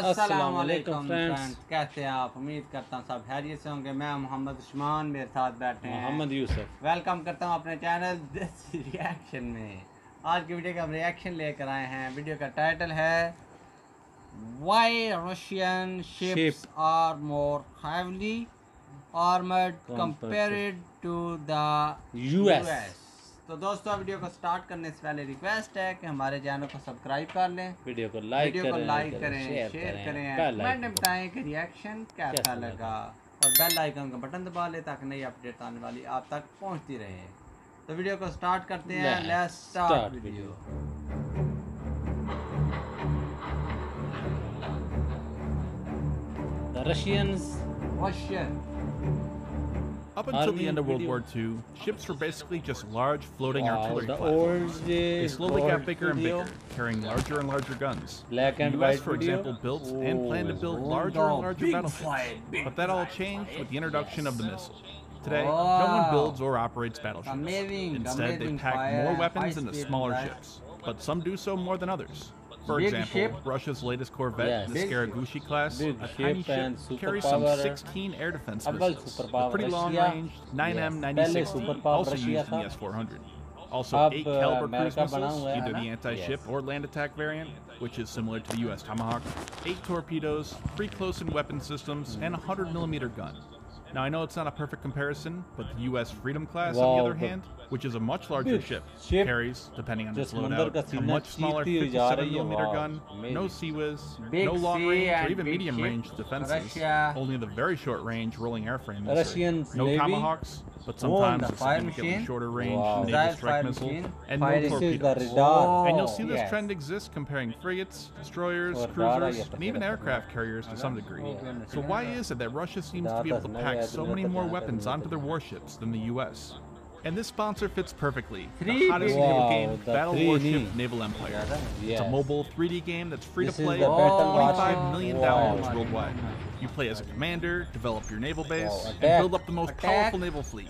अस्सलाम वालेकुम फ्रेंड्स, कैसे हैं आप? उम्मीद करता हूँ सब खैरियत से होंगे। मैं मोहम्मद उस्मान, मेरे साथ बैठे हैं मोहम्मद यूसुफ। वेलकम करता हूँ अपने चैनल दिस रिएक्शन में। आज की वीडियो का हम रिएक्शन लेकर आए हैं। वीडियो का टाइटल है why Russian ships are more heavily armoured compared to the US. तो दोस्तों, वीडियो को स्टार्ट करने से पहले रिक्वेस्ट है कि हमारे चैनल को सब्सक्राइब कर लें, वीडियो को लाइक करें, शेयर करें, कमेंट में बताएं कि रिएक्शन कैसा लगा और बेल आइकन का बटन दबा लें ताकि नई अपडेट आने वाली आप तक पहुंचती रहे। तो वीडियो को स्टार्ट करते हैं। Let's start video. The Russians. Up until the end of World War II, ships were basically just large floating artillery platforms. They slowly got bigger and bigger, carrying larger and larger guns. The US, for example, built and planned to build larger and larger battleships, but that all changed with the introduction of the missile. Today, no one builds or operates battleships. Instead, they pack more weapons into smaller ships, but some do so more than others. For example, Russia's latest corvette, the Scaraguchi class, a tiny ship, carries some 16 air defense missiles. A pretty long-range 9M9060, also used in the S-400. Also, 8 caliber cruise missiles, either the anti-ship or land attack variant, which is similar to the US Tomahawk, 8 torpedoes, 3 close-in weapon systems, and a 100mm gun. Now, I know it's not a perfect comparison, but the U.S. Freedom class, on the other hand, which is a much larger ship, carries, depending on its loadout, a much smaller 57mm gun, no CWIS, no long-range or even medium-range defenses, only the very short-range rolling airframe missiles, no Tomahawks, but sometimes a significantly shorter-range naval strike missile, and no torpedoes. And you'll see this trend exist comparing frigates, destroyers, cruisers, and even aircraft carriers to some degree. So why is it that Russia seems to be able to pack so many more weapons onto their warships than the US? And this sponsor fits perfectly. The hottest naval game, Battle Warship Naval Empire. It's a mobile 3D game that's free to play with 25 million downloads worldwide. You play as a commander, develop your naval base, and build up the most powerful naval fleet.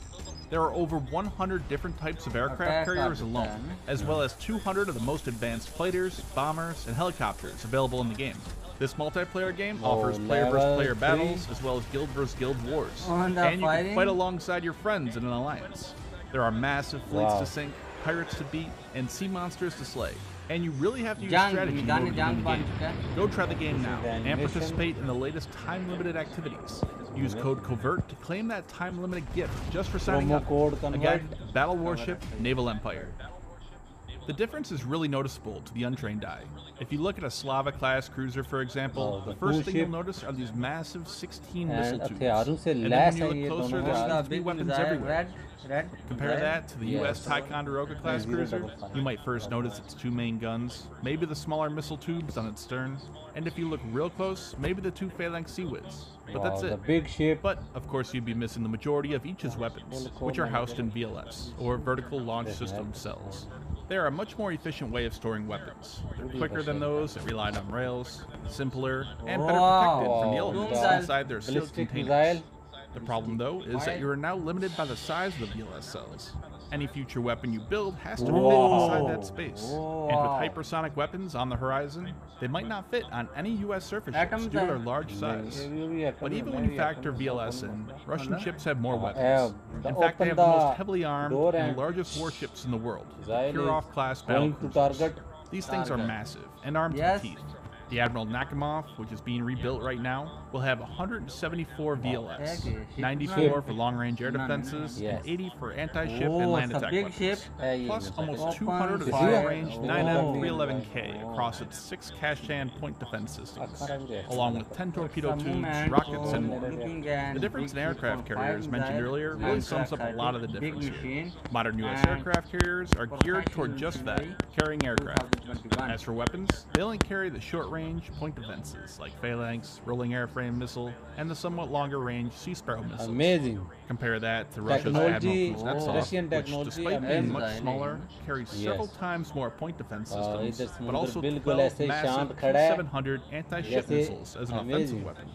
There are over 100 different types of aircraft carriers alone, as well as 200 of the most advanced fighters, bombers, and helicopters available in the game. This multiplayer game offers player versus player battles, as well as guild versus guild wars. And you can fight alongside your friends in an alliance. There are massive fleets to sink, pirates to beat, and sea monsters to slay. And you really have to use strategy in order to win the game. Go try the game now and participate in the latest time-limited activities. Use code COVERT to claim that time-limited gift just for signing up. Again, Battle Warship Naval Empire. The difference is really noticeable to the untrained eye. If you look at a Slava-class cruiser, for example, the first thing you'll notice are these massive 16 missile tubes. And then when you look closer, there's 3 weapons everywhere. Compare that to the US Ticonderoga-class cruiser. You might first notice its 2 main guns, maybe the smaller missile tubes on its stern, and if you look real close, maybe the 2 phalanx CWIS. But that's it. Big ship. But, of course, you'd be missing the majority of each's weapons, which are housed in VLS, or Vertical Launch System cells. They are a much more efficient way of storing weapons. They're quicker than those that relied on rails, simpler, and better protected from the elements inside their sealed containers. The problem, though, is that you are now limited by the size of the VLS cells. Any future weapon you build has to fit inside that space. And with hypersonic weapons on the horizon, they might not fit on any US surface ships due to their large size. But even when you factor VLS in, Russian ships have more weapons. In fact, they have the most heavily armed and largest warships in the world, the Kirov-class battlecruisers. These things are massive and armed to the teeth. The Admiral Nakhimov, which is being rebuilt right now, will have 174 VLS, 94 for long-range air defenses, and 80 for anti-ship and land attack weapons, plus almost 200 of the long-range 9M311K across its 6 Kashan point defense systems, along with 10 torpedo tubes, rockets, and more. The difference in aircraft carriers mentioned earlier really sums up a lot of the difference here. Modern US aircraft carriers are geared toward just that, carrying aircraft. As for weapons, they only carry the short-range point defenses like Phalanx, rolling airframe missile, and the somewhat longer-range Sea Sparrow missiles. Amazing. Compare that to Russia's Admiral Kuznetsov, which, despite being much smaller, carries several times more point defense systems, but also 12 massive Q-700 anti-ship missiles as an offensive weapon.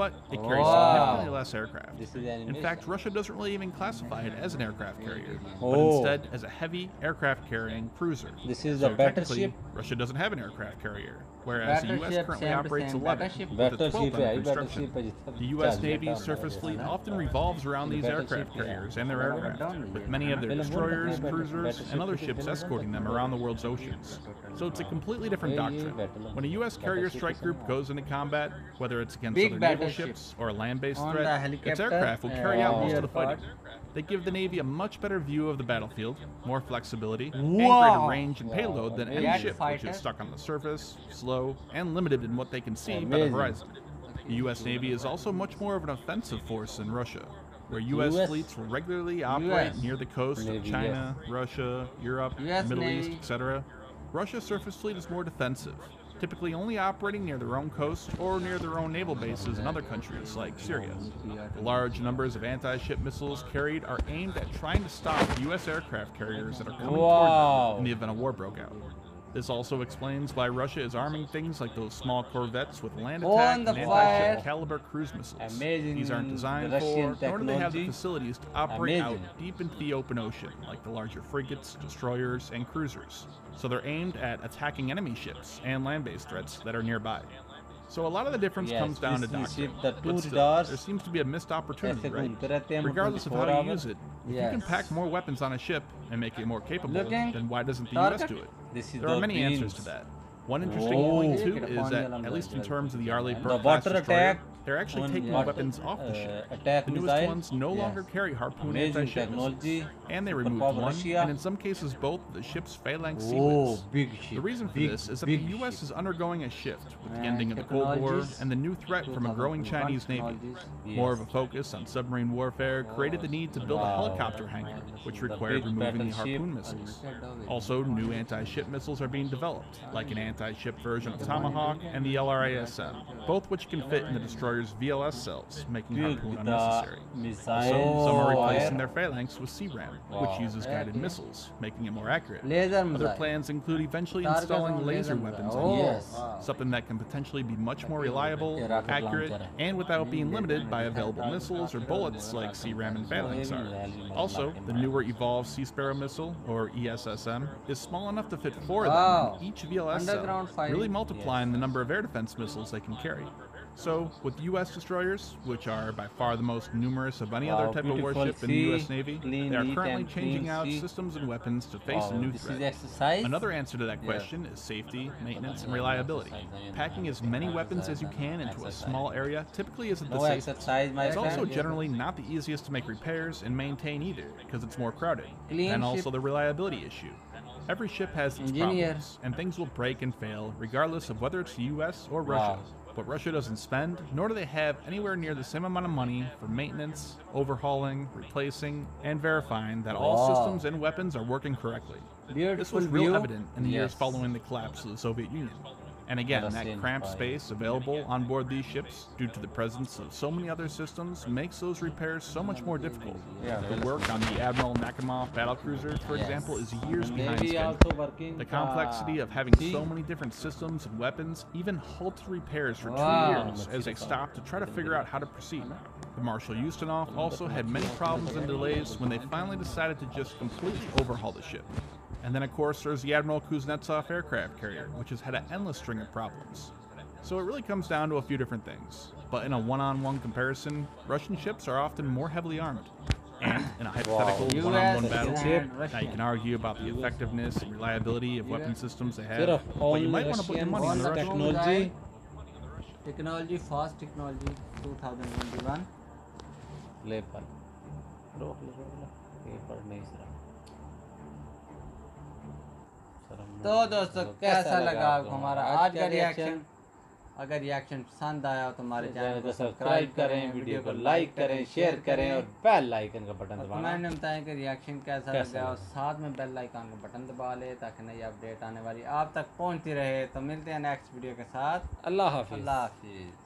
but it carries significantly less aircraft. This is In animation. fact, Russia doesn't really even classify it as an aircraft carrier, but Oh. instead as a heavy aircraft carrying cruiser. This is So a technically, battleship. Russia doesn't have an aircraft carrier, whereas the U.S. Battleship, currently same to operates same 11, battleship. with the 12th Battleship under है, construction. battleship है जितना The U.S. charge Navy's लेता है surface हमारे fleet यहाँ। often revolves around these aircraft carriers and their aircraft, with many of their destroyers, cruisers, and other ships escorting them around the world's oceans. So it's a completely different doctrine. When a U.S. carrier strike group goes into combat, whether it's against Big other naval battleship. ships or a land-based On threat, the its helicopter, aircraft will carry out most of the airport. fighting. They give the Navy a much better view of the battlefield, more flexibility, and Wow. greater range and payload than any Jet ship, which fighter. is stuck on the surface, slow, and limited in what they can see by the Amazing. horizon. The U.S. Navy is also much more of an offensive force than Russia, where U.S. US fleets will regularly operate US near the coast of Navy, China, Russia, Europe, US Middle East, Navy. etc. Russia's surface fleet is more defensive, typically only operating near their own coast or near their own naval bases in other countries like Syria. The large numbers of anti-ship missiles carried are aimed at trying to stop U.S. aircraft carriers that are coming toward them in the event a war broke out. This also explains why Russia is arming things like those small corvettes with land attack On and the anti-ship fire. caliber cruise missiles. Amazing These aren't designed Russian for, nor do they have the technology. facilities to operate out Amazing. deep into the open ocean, like the larger frigates, destroyers, and cruisers. So they're aimed at attacking enemy ships and land-based threats that are nearby. So a lot of the difference Yes, comes down to this doctrine. ship, the But two still, doors, there seems to be a missed opportunity, ऐसे right? घूमते रहते हैं Regardless of how 24 you use it, if you can Yes. pack more weapons on a ship and make it more capable, Looking. then why doesn't the U.S. Target. do it? This is There are the many answers to beans. that. One interesting Oh. point too Look at is that, Pondy at least in Alhamdulillah. terms of the Arleigh The Burke class water destroyer, attack they're actually on taking water, weapons off the ship. attack The newest missile. ones no Yes. longer carry harpoon Amazing anti-ship missiles, technology. and they Superpower removed one, Russia. and in some cases both, the ship's phalanx sea Oh, wings. big ship. The reason for big, this is that big the U.S. ship. is undergoing a shift with the And ending of the Cold War technologies, and the new threat from a growing 2001 Chinese Navy. technologies. More of a focus on submarine warfare created the need to build a Wow. helicopter hangar, which The required big removing the battleship. harpoon missiles. Also, new anti-ship missiles are being developed, like an anti-ship version of Tomahawk and the LRASM, both which can fit in the destroyer's VLS cells, making Build harpoon the unnecessary. missile. Also, some are replacing fire. their phalanx with CRAM, Wow. which uses guided missiles, making it more accurate. Laser Other missile. plans include eventually Target installing on laser laser weapons missile. on Oh, ships, wow. something that can potentially be much more reliable, Yeah, rocket accurate, launcher. and without being limited by available missiles or bullets like CRAM and phalanx are. Also, the newer Evolved Sea Sparrow missile, or ESSM, is small enough to fit 4 of Wow. them in each VLS Underground cell, fighting. really multiplying the number of air defense missiles they can carry. So, with U.S. destroyers, which are by far the most numerous of any Wow, other type of beautiful warship in the U.S. sea, Navy, clean, they are neat currently and changing clean out sea. systems and weapons to face a Wow, new this threat. is exercise. Another answer to that Yeah. question is safety, maintenance, and reliability. Packing as many weapons as you can into a small area typically isn't the No safest. exercise, my It's also friend. generally not the easiest to make repairs and maintain either, because it's more crowded. Clean And also ship. the reliability issue. Every ship has its Engineer. problems, and things will break and fail regardless of whether it's the US or Russia. But Russia doesn't spend, nor do they have anywhere near the same amount of money for maintenance, overhauling, replacing, and verifying that all Wow. systems and weapons are working correctly. This Beautiful was real view. evident in the years Yes. following the collapse of the Soviet Union. And again, that Palestine cramped fire. space available on board these ships, due to the presence of so many other systems, makes those repairs so much more difficult. Yeah, The work on the Admiral Nakhimov battlecruiser, for Yes. example, is years behind Maybe schedule. also working. The complexity of having so many different systems and weapons even halted repairs for Wow. 2 years as they stopped to try to figure out how to proceed. The Marshal Ustinov also had many problems and delays when they finally decided to just completely overhaul the ship. And then, of course, there's the Admiral Kuznetsov aircraft carrier, which has had an endless string of problems. So it really comes down to a few different things. But in a one-on-one comparison, Russian ships are often more heavily armed. And in a hypothetical US one-on-one battle, and now you Russia. can argue about the effectiveness and reliability of weapon systems they have, Sirf but you all might want to put your Russian money on the Russians. technology. Technology, fast technology, 2021. ले पर रोक ले ये पर नहीं sir तो दोस्तों कैसा लगा आपको हमारा आज का रिएक्शन? अगर रिएक्शन पसंद आया हो तो हमारे चैनल को सब्सक्राइब करें, वीडियो को लाइक करें, शेयर करें और बेल आइकन का बटन दबाना। कमेंट में बताएं कि रिएक्शन कैसा कैसा लगा और लगा। साथ में बेल आइकन का बटन दबा ले ताकि नई अपडेट आने वाली आप तक पहुंचती रहे। तो मिलते हैं नेक्स्ट वीडियो के साथ। अल्लाह हाफिज़। अल्लाह हाफिज़।